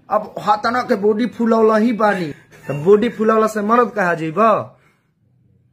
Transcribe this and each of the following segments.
अब हाथना के बॉडी फुलौला ही बानी, तो बॉडी फुलौला से मर्द कहा जीब,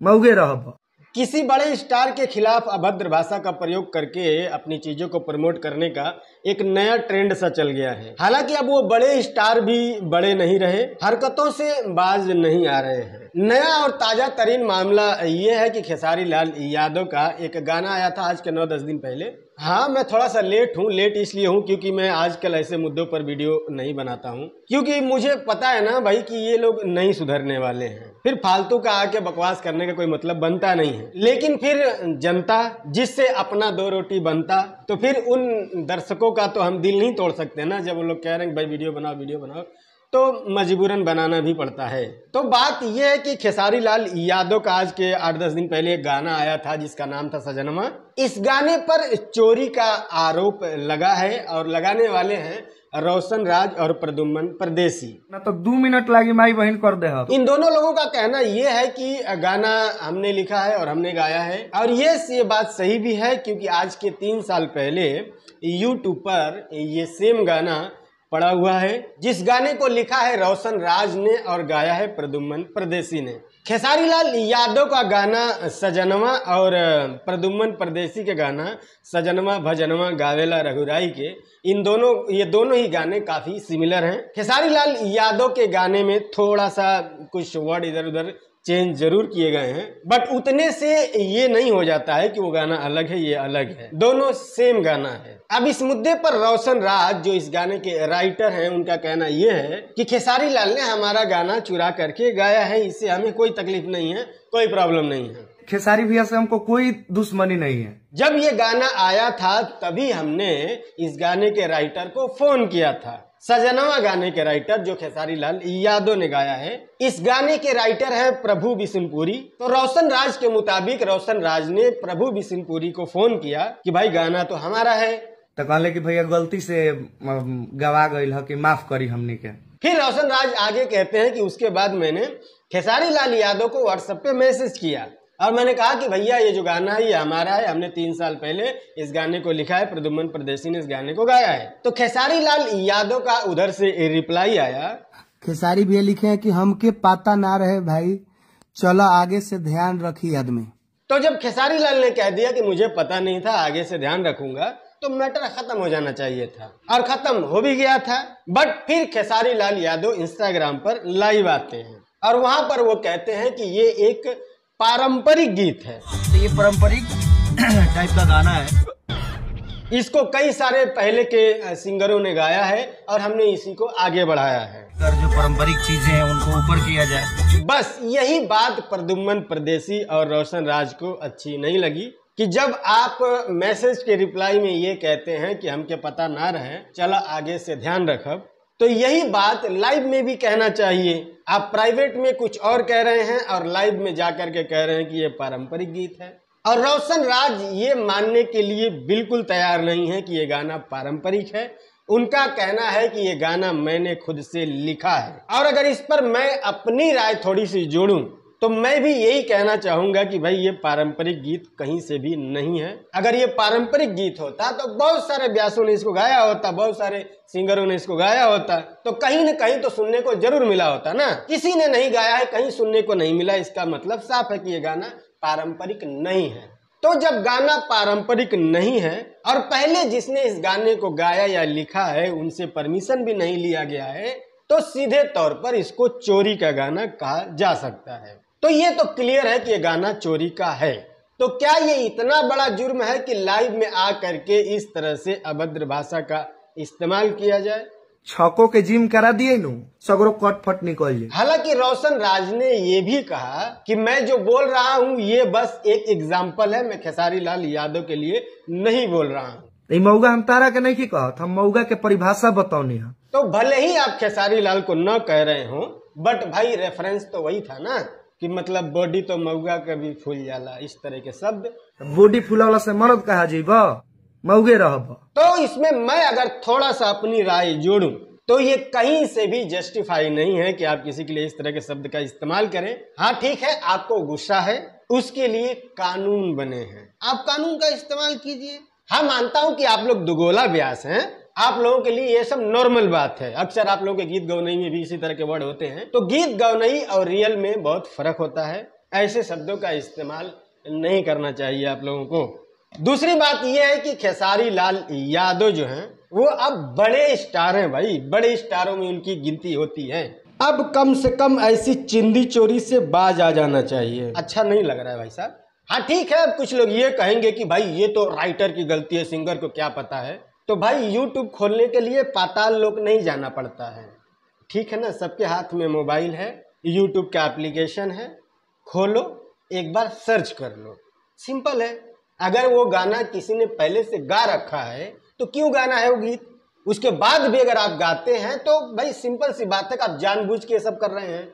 मौगे रहब। किसी बड़े स्टार के खिलाफ अभद्र भाषा का प्रयोग करके अपनी चीजों को प्रमोट करने का एक नया ट्रेंड सा चल गया है। हालांकि अब वो बड़े स्टार भी बड़े नहीं रहे, हरकतों से बाज नहीं आ रहे हैं। नया और ताजा तरीन मामला ये है कि खेसारी लाल यादव का एक गाना आया था आज के 9-10 दिन पहले। हाँ, मैं थोड़ा सा लेट हूँ, लेट इसलिए हूँ क्योंकि मैं आजकल ऐसे मुद्दों पर वीडियो नहीं बनाता हूँ, क्योंकि मुझे पता है ना भाई कि ये लोग नहीं सुधरने वाले हैं। फिर फालतू का आके बकवास करने का कोई मतलब बनता नहीं है। लेकिन फिर जनता जिससे अपना 2 रोटी बनता, तो फिर उन दर्शकों का तो हम दिल नहीं तोड़ सकते ना। जब वो लोग कह रहे हैं भाई वीडियो बनाओ, तो मजबूरन बनाना भी पड़ता है। तो बात यह है कि खेसारी लाल यादव का आज के 8-10 दिन पहले एक गाना आया था जिसका नाम था सजनमा। इस गाने पर चोरी का आरोप लगा है और लगाने वाले हैं रोशन राज और प्रद्युम्न परदेसी। ना तो 2 मिनट लगी माई बहन कर दे। इन दोनों लोगों का कहना यह है कि गाना हमने लिखा है और हमने गाया है, और ये बात सही भी है क्योंकि आज के 3 साल पहले यूट्यूब पर ये सेम गाना पड़ा हुआ है, जिस गाने को लिखा है रोशन राज ने और गाया है प्रद्युम्न परदेसी ने। खेसारी लाल यादव का गाना सजनवा और प्रद्युम्न परदेसी के गाना सजनवा भजनवा गावेला रघुराई के, ये दोनों ही गाने काफी सिमिलर हैं। खेसारी लाल यादव के गाने में थोड़ा सा कुछ वर्ड इधर उधर चेंज जरूर किए गए हैं, बट उतने से ये नहीं हो जाता है कि वो गाना अलग है, ये अलग है। दोनों सेम गाना है। अब इस मुद्दे पर रोशन राज जो इस गाने के राइटर हैं, उनका कहना ये है कि खेसारी लाल ने हमारा गाना चुरा करके गाया है, इससे हमें कोई तकलीफ नहीं है, कोई प्रॉब्लम नहीं है। खेसारी भैया से हमको कोई दुश्मनी नहीं है। जब ये गाना आया था तभी हमने इस गाने के राइटर को फोन किया था। सजनवा गाने के राइटर जो खेसारी लाल यादव ने गाया है, इस गाने के राइटर है प्रभु बिशुनपुरी। तो रोशन राज के मुताबिक रोशन राज ने प्रभु बिशुनपुरी को फोन किया कि भाई गाना तो हमारा है, तो कहले कि भैया गलती से गवा गई है कि माफ करी हमने के। फिर रोशन राज आगे कहते हैं कि उसके बाद मैंने खेसारी लाल यादव को व्हाट्सएप पे मैसेज किया और मैंने कहा कि भैया ये जो गाना है ये हमारा है, हमने 3 साल पहले इस गाने को लिखा है, प्रद्युम्न परदेसी ने इस गाने को गाया है। तो खेसारी लाल यादव का उधर से रिप्लाई आया, खेसारी भैया लिखे हैं कि हमके पता ना रहे भाई, चलो आगे से ध्यान रखी आदमी। तो जब खेसारी लाल ने कह दिया कि मुझे पता नहीं था, आगे से ध्यान रखूंगा, तो मैटर खत्म हो जाना चाहिए था और खत्म हो भी गया था। बट फिर खेसारी लाल यादव इंस्टाग्राम पर लाइव आते हैं और वहां पर वो कहते हैं कि ये एक पारंपरिक गीत है। तो ये पारंपरिक टाइप का गाना है, इसको कई सारे पहले के सिंगरों ने गाया है और हमने इसी को आगे बढ़ाया है। जो पारंपरिक चीजें हैं उनको ऊपर किया जाए। बस यही बात प्रद्युम्न परदेसी और रोशन राज को अच्छी नहीं लगी कि जब आप मैसेज के रिप्लाई में ये कहते हैं कि हमके पता ना रहे, चलो आगे से ध्यान रखब, तो यही बात लाइव में भी कहना चाहिए। आप प्राइवेट में कुछ और कह रहे हैं और लाइव में जाकर के कह रहे हैं कि ये पारंपरिक गीत है। और रोशन राज ये मानने के लिए बिल्कुल तैयार नहीं है कि ये गाना पारंपरिक है। उनका कहना है कि ये गाना मैंने खुद से लिखा है। और अगर इस पर मैं अपनी राय थोड़ी सी जोड़ूं तो मैं भी यही कहना चाहूंगा कि भाई ये पारंपरिक गीत कहीं से भी नहीं है। अगर ये पारंपरिक गीत होता तो बहुत सारे व्यासों ने इसको गाया होता, बहुत सारे सिंगरों ने इसको गाया होता, तो कहीं न कहीं तो सुनने को जरूर मिला होता ना। किसी ने नहीं गाया है, कहीं सुनने को नहीं मिला, इसका मतलब साफ है कि ये गाना पारंपरिक नहीं है। तो जब गाना पारंपरिक नहीं है और पहले जिसने इस गाने को गाया या लिखा है उनसे परमिशन भी नहीं लिया गया है, तो सीधे तौर पर इसको चोरी का गाना कहा जा सकता है। तो ये तो क्लियर है कि ये गाना चोरी का है। तो क्या ये इतना बड़ा जुर्म है कि लाइव में आ करके इस तरह से अभद्र भाषा का इस्तेमाल किया जाए? छकों के जिम करा दिए नु, सगरो कट फट निकल जाए। हालांकि रोशन राज ने ये भी कहा कि मैं जो बोल रहा हूँ ये बस एक एग्जाम्पल है, मैं खेसारी लाल यादव के लिए नहीं बोल रहा हूँ। मऊगा हम तारा के नहीं की कहत, हम मऊगा के परिभाषा बताओनी है। तो भले ही आप खेसारी लाल को न कह रहे हो, बट भाई रेफरेंस तो वही था ना कि मतलब बॉडी तो मऊगा का भी फूल जाला, इस तरह के शब्द। बॉडी फूला से मर्द कहा जीब, मऊगे रहब। तो इसमें मैं अगर थोड़ा सा अपनी राय जोड़ूं तो ये कहीं से भी जस्टिफाई नहीं है कि आप किसी के लिए इस तरह के शब्द का इस्तेमाल करें। हाँ ठीक है, आपको गुस्सा है, उसके लिए कानून बने हैं, आप कानून का इस्तेमाल कीजिए। हाँ मानता हूं कि आप लोग दुगोला व्यास हैं, आप लोगों के लिए ये सब नॉर्मल बात है। अक्सर आप लोगों के गीत गौनई में भी इसी तरह के वर्ड होते हैं। तो गीत गौनई और रियल में बहुत फर्क होता है। ऐसे शब्दों का इस्तेमाल नहीं करना चाहिए आप लोगों को। दूसरी बात यह है कि खेसारी लाल यादव जो हैं वो अब बड़े स्टार हैं भाई, बड़े स्टारों में उनकी गिनती होती है। अब कम से कम ऐसी चिंदी चोरी से बाज आ जाना चाहिए। अच्छा नहीं लग रहा है भाई साहब। हाँ ठीक है, अब कुछ लोग ये कहेंगे कि भाई ये तो राइटर की गलती है, सिंगर को क्या पता है। तो भाई यूट्यूब खोलने के लिए पाताल लोक नहीं जाना पड़ता है, ठीक है ना। सबके हाथ में मोबाइल है, यूट्यूब का एप्लीकेशन है, खोलो एक बार सर्च कर लो, सिंपल है। अगर वो गाना किसी ने पहले से गा रखा है तो क्यों गाना है वो गीत, उसके बाद भी अगर आप गाते हैं तो भाई सिंपल सी बात है कि आप जानबूझ के सब कर रहे हैं।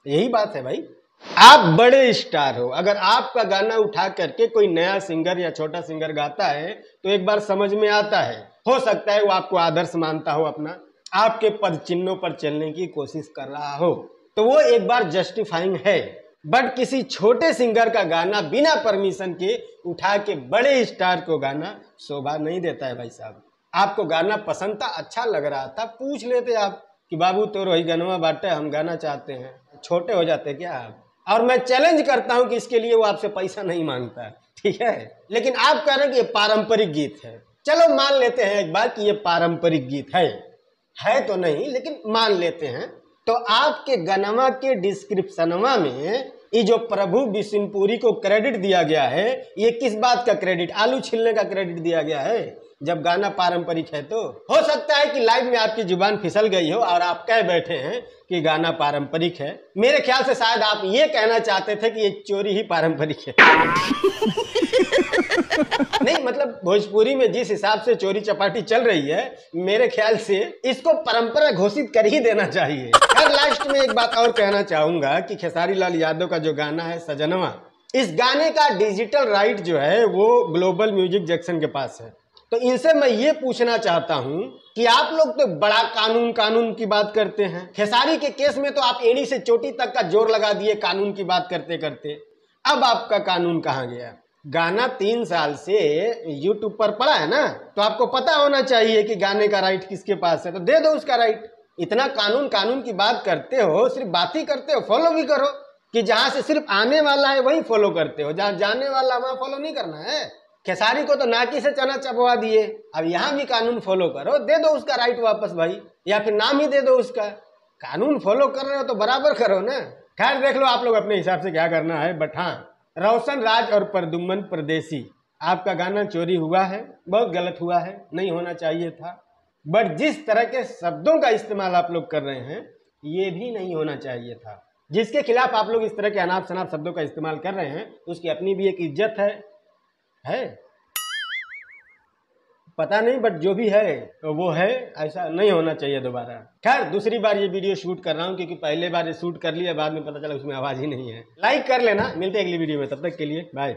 यही बात है भाई। आप बड़े स्टार हो, अगर आपका गाना उठा करके कोई नया सिंगर या छोटा सिंगर गाता है तो एक बार समझ में आता है। हो सकता है वो आपको आदर्श मानता हो, अपना आपके पद चिन्हों पर चलने की कोशिश कर रहा हो, तो वो एक बार जस्टिफाइंग है। बट किसी छोटे सिंगर का गाना बिना परमिशन के उठा के बड़े स्टार को गाना शोभा नहीं देता है भाई साहब। आपको गाना पसंद था, अच्छा लग रहा था, पूछ लेते आप कि बाबू तो रोही गनवा बाटे, हम गाना चाहते हैं। छोटे हो जाते क्या आप। और मैं चैलेंज करता हूं कि इसके लिए वो आपसे पैसा नहीं मांगता, ठीक है। लेकिन आप कह रहे हैं कि ये पारंपरिक गीत है। चलो मान लेते हैं एक बार कि ये पारंपरिक गीत है तो नहीं, लेकिन मान लेते हैं। तो आपके गनवा के डिस्क्रिप्शनवा में ये जो प्रभु बिशुनपुरी को क्रेडिट दिया गया है, ये किस बात का क्रेडिट, आलू छीलने का क्रेडिट दिया गया है। जब गाना पारंपरिक है तो हो सकता है कि लाइव में आपकी जुबान फिसल गई हो और आप कह बैठे हैं कि गाना पारंपरिक है। मेरे ख्याल से शायद आप ये कहना चाहते थे कि ये चोरी ही पारंपरिक है। नहीं मतलब भोजपुरी में जिस हिसाब से चोरी चपाटी चल रही है, मेरे ख्याल से इसको परंपरा घोषित कर ही देना चाहिए। और लास्ट में एक बात और कहना चाहूंगा कि खेसारी लाल यादव का जो गाना है सजनवा, इस गाने का डिजिटल राइट जो है वो ग्लोबल म्यूजिक जंक्शन के पास है। तो इनसे मैं ये पूछना चाहता हूं कि आप लोग तो बड़ा कानून की बात करते हैं। खेसारी के केस में तो आप एड़ी से चोटी तक का जोर लगा दिए कानून की बात करते करते। अब आपका कानून कहाँ गया। गाना 3 साल से यूट्यूब पर पड़ा है ना, तो आपको पता होना चाहिए कि गाने का राइट किसके पास है, तो दे दो उसका राइट। इतना कानून की बात करते हो, सिर्फ बात ही करते हो, फॉलो भी करो। कि जहां से सिर्फ आने वाला है वही फॉलो करते हो, जहां जाने वाला वहां फॉलो नहीं करना है। खेसारी को तो नाकी से चना चबवा दिए, अब यहाँ भी कानून फॉलो करो, दे दो उसका राइट वापस भाई, या फिर नाम ही दे दो उसका। कानून फॉलो कर रहे हो तो बराबर करो ना। खैर देख लो आप लोग अपने हिसाब से क्या करना है। बट हाँ, रोशन राज और प्रद्युम्न परदेसी, आपका गाना चोरी हुआ है, बहुत गलत हुआ है, नहीं होना चाहिए था। बट जिस तरह के शब्दों का इस्तेमाल आप लोग कर रहे हैं, ये भी नहीं होना चाहिए था। जिसके खिलाफ आप लोग इस तरह के अनाप शनाप शब्दों का इस्तेमाल कर रहे हैं, उसकी अपनी भी एक इज्जत है पता नहीं, बट जो भी है तो वो है, ऐसा नहीं होना चाहिए दोबारा। खैर दूसरी बार ये वीडियो शूट कर रहा हूँ क्योंकि पहले बार ये शूट कर लिया, बाद में पता चला उसमें आवाज ही नहीं है। लाइक कर लेना, मिलते हैं अगली वीडियो में, तब तक के लिए बाय।